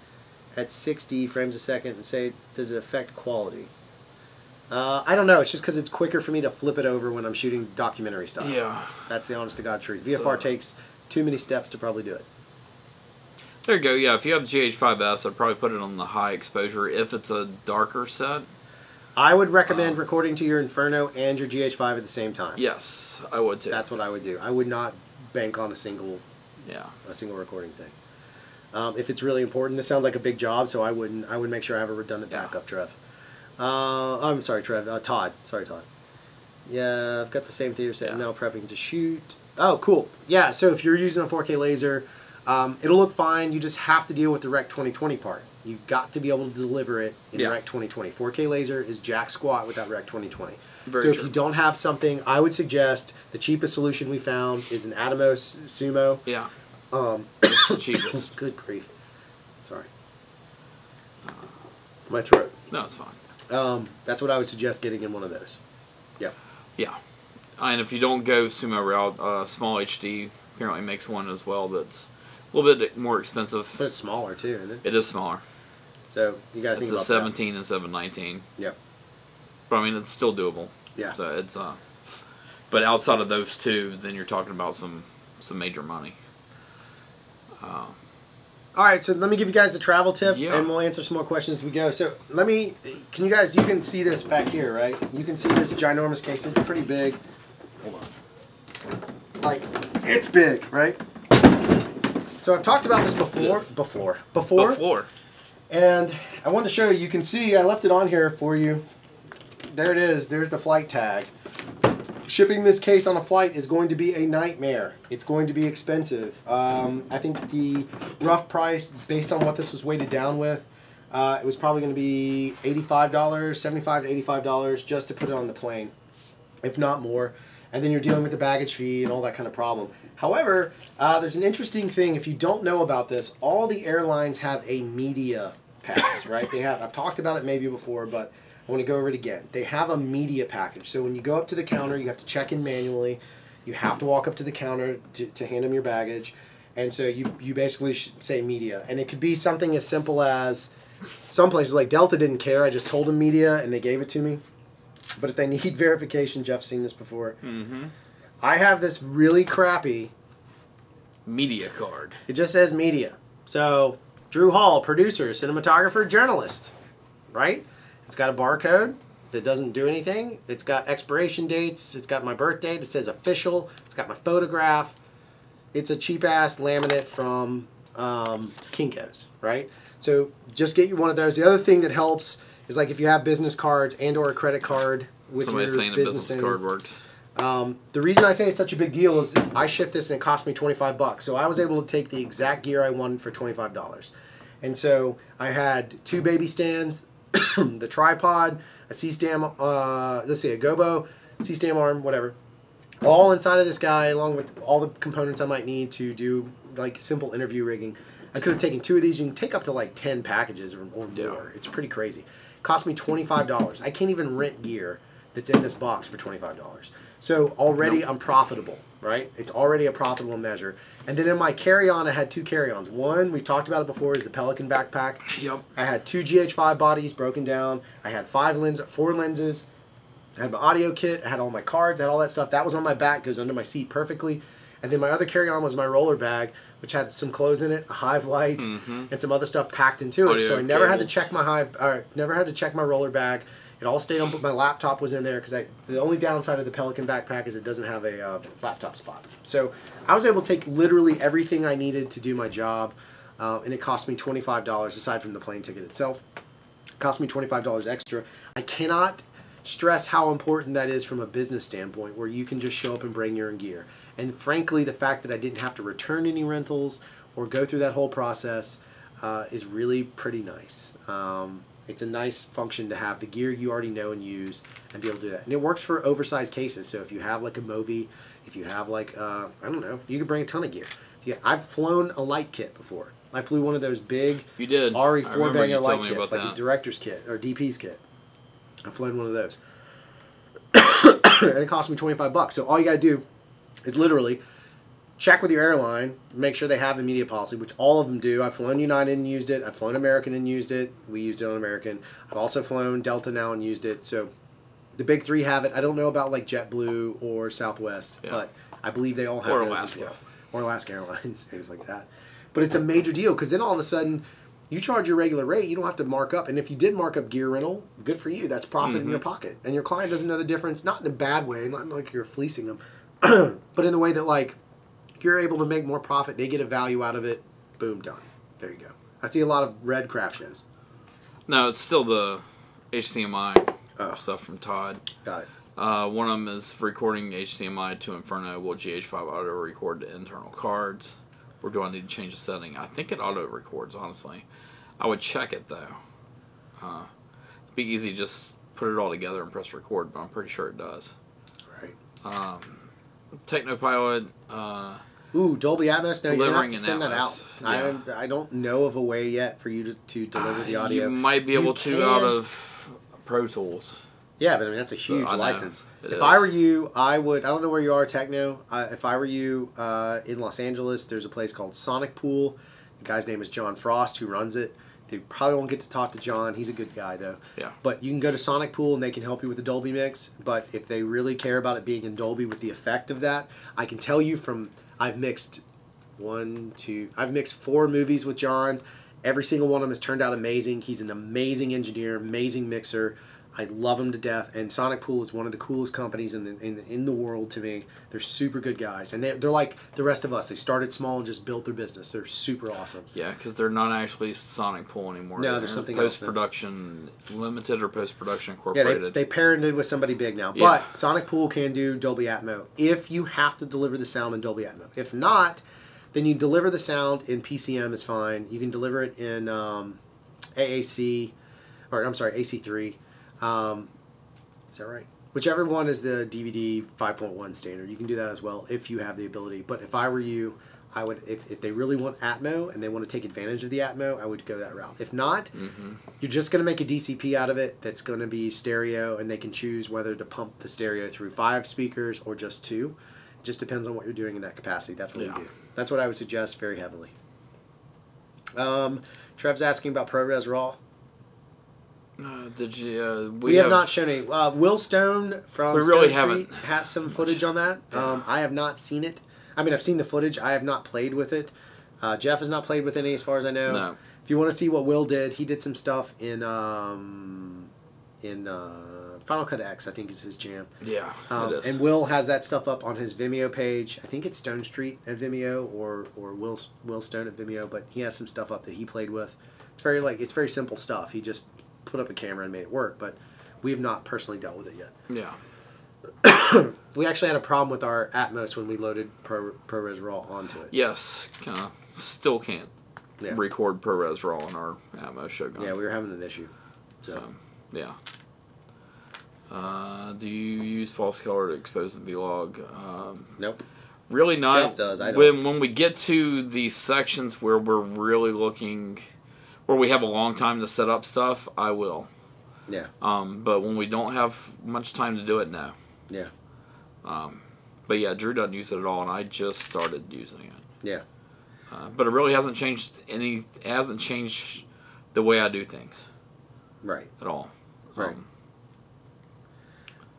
at 60 frames a second and say, does it affect quality? I don't know. It's just because it's quicker for me to flip it over when I'm shooting documentary style. Yeah. That's the honest to God truth. VFR takes too many steps to probably do it. There you go. Yeah, if you have the GH5S, I'd probably put it on the high exposure if it's a darker set. I would recommend recording to your Inferno and your GH5 at the same time. Yes, I would too. That's what I would do. I would not bank on a single recording thing. If it's really important, this sounds like a big job, so I wouldn't. I would make sure I have a redundant backup, Trev. I'm sorry, Trev. Todd. Sorry, Todd. Yeah, I've got the same theater set. Now prepping to shoot. Oh, cool. Yeah, so if you're using a 4K laser, it'll look fine. You just have to deal with the Rec 2020 part. You've got to be able to deliver it in Rec 2020. 4K laser is jack squat without Rec 2020. Very so true. if you don't have something, I would suggest the cheapest solution we found is an Atomos Sumo. Yeah. It's the cheapest. Good grief. Sorry. My throat. No, it's fine. That's what I would suggest getting in one of those. Yeah. Yeah. And if you don't go Sumo route, Small HD apparently makes one as well that's a little bit more expensive. But it's smaller too, isn't it? It is smaller. So you got to think It's about a 17 instead of a 19. Yep. But I mean, it's still doable. Yeah. So it's but outside of those two, then you're talking about some major money. All right, so let me give you guys the travel tip, Yeah. and we'll answer some more questions as we go. So you can see this back here, right? You can see this ginormous case. It's pretty big. Hold on. Like, it's big, right? So I've talked about this before. And I wanted to show you. You can see I left it on here for you. There it is. There's the flight tag. Shipping this case on a flight is going to be a nightmare. It's going to be expensive. I think the rough price, based on what this was weighted down with, it was probably going to be $85, $75 to $85 just to put it on the plane, if not more. And then you're dealing with the baggage fee and all that kind of problem. However, there's an interesting thing. If you don't know about this, all the airlines have a media pass, right? I've talked about it maybe before, but I want to go over it again. They have a media package. So when you go up to the counter, you have to check in manually. You have to walk up to the counter to hand them your baggage. And so you basically say media. And it could be something as simple as, some places like Delta didn't care. I just told them media and they gave it to me. But if they need verification, Jeff's seen this before. Mm-hmm. I have this really crappy media card. It just says media. So Drew Hall, producer, cinematographer, journalist, right? It's got a barcode that doesn't do anything. It's got expiration dates. It's got my birth date. It says official. It's got my photograph. It's a cheap-ass laminate from Kinko's, right? So just get you one of those. The other thing that helps is like if you have business cards and or a credit card with Somebody's your saying a business business card works. The reason I say it's such a big deal is I shipped this and it cost me $25. So I was able to take the exact gear I wanted for $25. And so I had 2 baby stands, the tripod, a C-STAM, a Gobo, C-STAM arm, whatever. All inside of this guy, along with all the components I might need to do like simple interview rigging. I could have taken 2 of these. You can take up to like 10 packages or more. It's pretty crazy. It cost me $25. I can't even rent gear that's in this box for $25. So already I'm profitable, right? It's already a profitable measure. And then in my carry-on, I had 2 carry-ons. One, we've talked about it before, is the Pelican backpack. Yep. I had 2 GH5 bodies broken down. I had 4 lenses. I had my audio kit. I had all my cards. I had all that stuff. That was on my back, goes under my seat perfectly. And then my other carry-on was my roller bag, which had some clothes in it, a hive light, and some other stuff packed into it. So I never had to check my never had to check my roller bag. It all stayed on. My laptop was in there because the only downside of the Pelican backpack is it doesn't have a laptop spot. So I was able to take literally everything I needed to do my job, and it cost me $25 aside from the plane ticket itself. It cost me $25 extra. I cannot stress how important that is from a business standpoint, where you can just show up and bring your own gear. And frankly, the fact that I didn't have to return any rentals or go through that whole process is really pretty nice. It's a nice function to have the gear you already know and use and be able to do that. And it works for oversized cases. So if you have like a Movi, if you have like, I don't know, you can bring a ton of gear. I've flown a light kit before. I flew one of those big RE4 banger light kits, like a director's kit or DP's kit. I've flown one of those. And it cost me $25. So all you got to do is literally check with your airline, make sure they have the media policy, which all of them do. I've flown United and used it. I've flown American and used it. We used it on American. I've also flown Delta now and used it. So the big three have it. I don't know about like JetBlue or Southwest, but I believe they all have or those Alaska. as well. Or Alaska Airlines, things like that. But it's a major deal because then all of a sudden you charge your regular rate. You don't have to mark up. And if you did mark up gear rental, good for you. That's profit in your pocket. And your client doesn't know the difference, not in a bad way, not like you're fleecing them, but in the way that like you're able to make more profit. They get a value out of it. Boom, done. There you go. I see a lot of red craft shows. No, it's still the HDMI stuff from Todd. Got it. One of them is recording HDMI to Inferno. Will GH5 auto record the internal cards? Or do I need to change the setting? I think it auto records, honestly. I would check it, though. It'd be easy, just put it all together and press record, but I'm pretty sure it does. Right. Technopilot. Ooh, Dolby Atmos? No, you're going to have to send that out. Yeah. I don't know of a way yet for you to deliver the audio. You might be able to out of Pro Tools. Yeah, but I mean, that's a huge license. If I were you, I would, I don't know where you are, Techno. If I were you in Los Angeles, there's a place called Sonic Pool. The guy's name is John Frost, who runs it. You probably won't get to talk to John. He's a good guy, though. Yeah. But you can go to Sonic Pool, and they can help you with the Dolby mix. But if they really care about it being in Dolby with the effect of that, I can tell you from, I've mixed 4 movies with John. Every single one of them has turned out amazing. He's an amazing engineer, amazing mixer. I love him to death, and Sonic Pool is one of the coolest companies in the world to me. They're super good guys, and they're like the rest of us. They started small and just built their business. They're super awesome. Yeah, because they're not actually Sonic Pool anymore. No, there's something else. Post-production Limited or Post-Production Incorporated. Yeah, they parented with somebody big now. Yeah. But Sonic Pool can do Dolby Atmos if you have to deliver the sound in Dolby Atmos. If not, then you deliver the sound in PCM is fine. You can deliver it in AAC, or I'm sorry, AC3. Is that right? Whichever one is the DVD 5.1 standard, you can do that as well if you have the ability. But if I were you, I would, if they really want Atmo and they want to take advantage of the Atmo, I would go that route. If not, you're just going to make a DCP out of it that's going to be stereo, and they can choose whether to pump the stereo through 5 speakers or just 2. It just depends on what you're doing in that capacity. That's what we do. That's what I would suggest very heavily. Trev's asking about ProRes RAW. Did you? We have not shown any. Will Stone from Stone Street has some footage on that. I have not seen it. I mean, I've seen the footage. I have not played with it. Jeff has not played with any, as far as I know. No. If you want to see what Will did, he did some stuff in Final Cut X, I think is his jam. Yeah, it is. And Will has that stuff up on his Vimeo page. I think it's Stone Street at Vimeo or Will Stone at Vimeo, but he has some stuff up that he played with. It's very simple stuff. He just put up a camera and made it work, but we have not personally dealt with it yet. Yeah. We actually had a problem with our Atmos when we loaded ProRes RAW onto it. Yes, still can't record ProRes RAW on our Atmos Shogun. Yeah, we were having an issue. So yeah. Do you use false color to expose the vlog? Nope. Really not. Jeff does. I don't. When we get to the sections where we're really looking, where we have a long time to set up stuff, I will. Yeah. But when we don't have much time to do it, no. Yeah. But yeah, Drew doesn't use it at all, and I just started using it. Yeah. But it really hasn't changed It hasn't changed the way I do things. Right. At all. Right.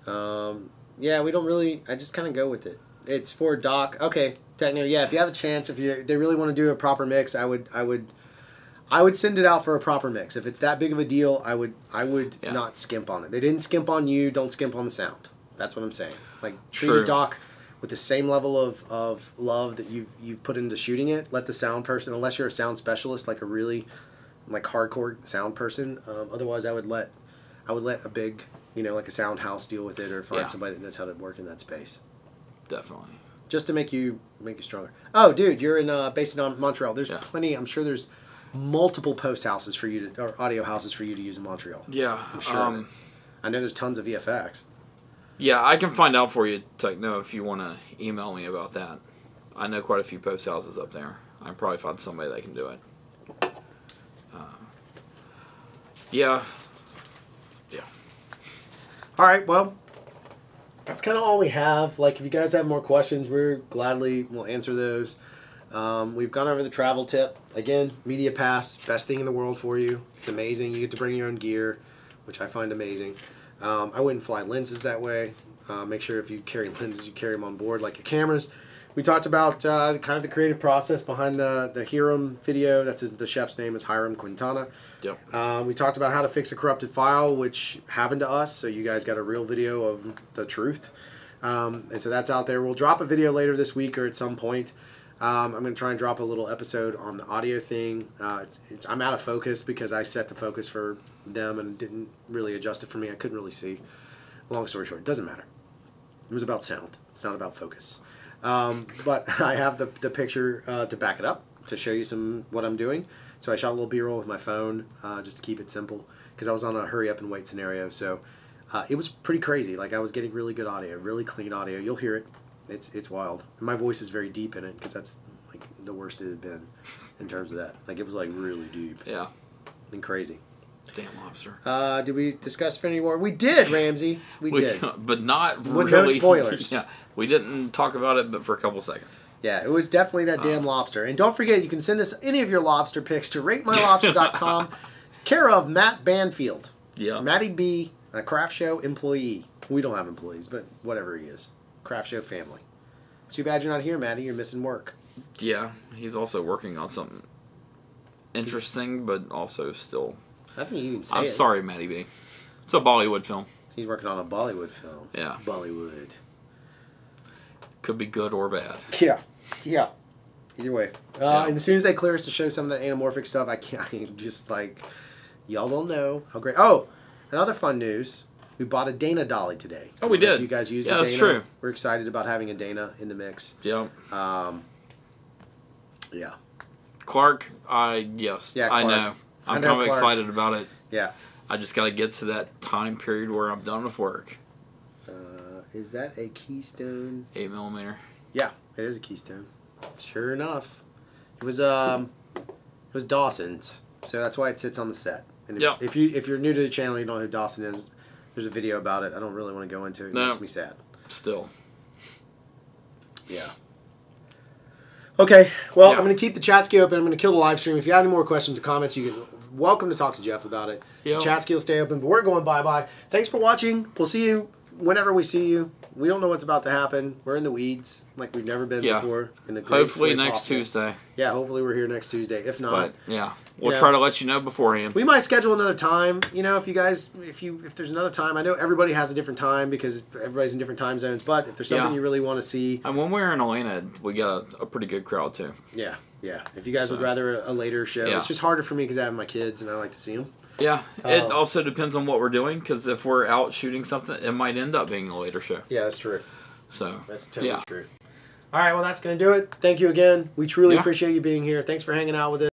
Yeah, we don't really. I just kind of go with it. It's for doc. Okay, Techno. Yeah, if you have a chance, if they really want to do a proper mix, I would send it out for a proper mix. If it's that big of a deal, I would not skimp on it. They didn't skimp on you. Don't skimp on the sound. That's what I'm saying. Like treat a doc with the same level of love that you've put into shooting it. Let the sound person, unless you're a sound specialist, like a really hardcore sound person. Otherwise, I would let a big, like a sound house deal with it, or find somebody that knows how to work in that space. Definitely. Just to make you stronger. Oh, dude, you're based in Montreal. There's plenty. I'm sure there's multiple post houses for you or audio houses for you to use in Montreal. Yeah, I'm sure. Of it. I know there's tons of VFX. Yeah, I can find out for you, Techno, if you want to email me about that. I know quite a few post houses up there. I can probably find somebody that can do it. Yeah. All right, well, that's kind of all we have. Like, if you guys have more questions, we'll answer those. We've gone over the travel tip. Again, Media Pass, best thing in the world for you. It's amazing. You get to bring your own gear, which I find amazing. I wouldn't fly lenses that way. Make sure if you carry lenses, you carry them on board like your cameras. We talked about kind of the creative process behind the Hiram video. That's the chef's name is Hiram Quintana. Yep. We talked about how to fix a corrupted file, which happened to us. So you guys got a real video of the truth. And so that's out there. We'll drop a video later this week or at some point. I'm going to try and drop a little episode on the audio thing. I'm out of focus because I set the focus for them and didn't really adjust it for me. I couldn't really see. Long story short, it doesn't matter. It was about sound. It's not about focus. But I have the picture to back it up, to show you what I'm doing. So I shot a little B-roll with my phone just to keep it simple because I was on a hurry up and wait scenario. So it was pretty crazy. Like, I was getting really good audio, really clean audio. You'll hear it. It's wild. And my voice is very deep in it because that's like the worst it had been in terms of that. Like, it was like really deep. Yeah. And crazy. Damn lobster. Did we discuss Infinity War? We did, Ramsey. We did. But not with really. No spoilers. Yeah. We didn't talk about it, but for a couple seconds. Yeah, it was definitely that damn lobster. And don't forget, you can send us any of your lobster picks to ratemylobster.com, care of Matt Banfield. Yeah. Matty B, a Craft Show employee. We don't have employees, but whatever he is. Craft Show family. It's too bad you're not here, Matty. You're missing work. Yeah, he's also working on something interesting, but also still... I think you can say I'm it. sorry, Matty B. It's a Bollywood film. He's working on a Bollywood film. Yeah. Bollywood. Could be good or bad. Yeah. Yeah. Either way. And as soon as they clear us to show some of that anamorphic stuff, I just like, y'all don't know how great. Oh, another fun news. We bought a Dana dolly today. Oh, we did. If you guys use a That's Dana. true. We're excited about having a Dana in the mix. Yeah. Yeah. Clark, yes. Yeah, I Clark. know. I'm know kind of Clark. excited about it. Yeah. I just got to get to that time period where I'm done with work. Is that a Keystone? 8mm. Yeah, it is a Keystone. Sure enough. It was Dawson's. So that's why it sits on the set. And if you're new to the channel and you don't know who Dawson is, there's a video about it. I don't really want to go into it. It makes me sad. Still. Yeah. Okay, well, I'm going to keep the chat ski open. I'm going to kill the live stream. If you have any more questions or comments, you're welcome to talk to Jeff about it. Yep. The chat ski will stay open, but we're going bye-bye. Thanks for watching. We'll see you whenever we see you. We don't know what's about to happen. We're in the weeds like we've never been before. In the hopefully next Tuesday. Yeah, hopefully we're here next Tuesday. If not, but, we'll try to let you know beforehand. We might schedule another time. You know, if you guys, if there's another time, I know everybody has a different time because everybody's in different time zones. But if there's something you really want to see, and when we're in Atlanta, we got a pretty good crowd too. Yeah, yeah. If you guys would rather a later show, it's just harder for me because I have my kids and I like to see them. Yeah, it also depends on what we're doing because if we're out shooting something, it might end up being a later show. Yeah, that's true. So that's totally true. All right, well, that's going to do it. Thank you again. We truly appreciate you being here. Thanks for hanging out with us.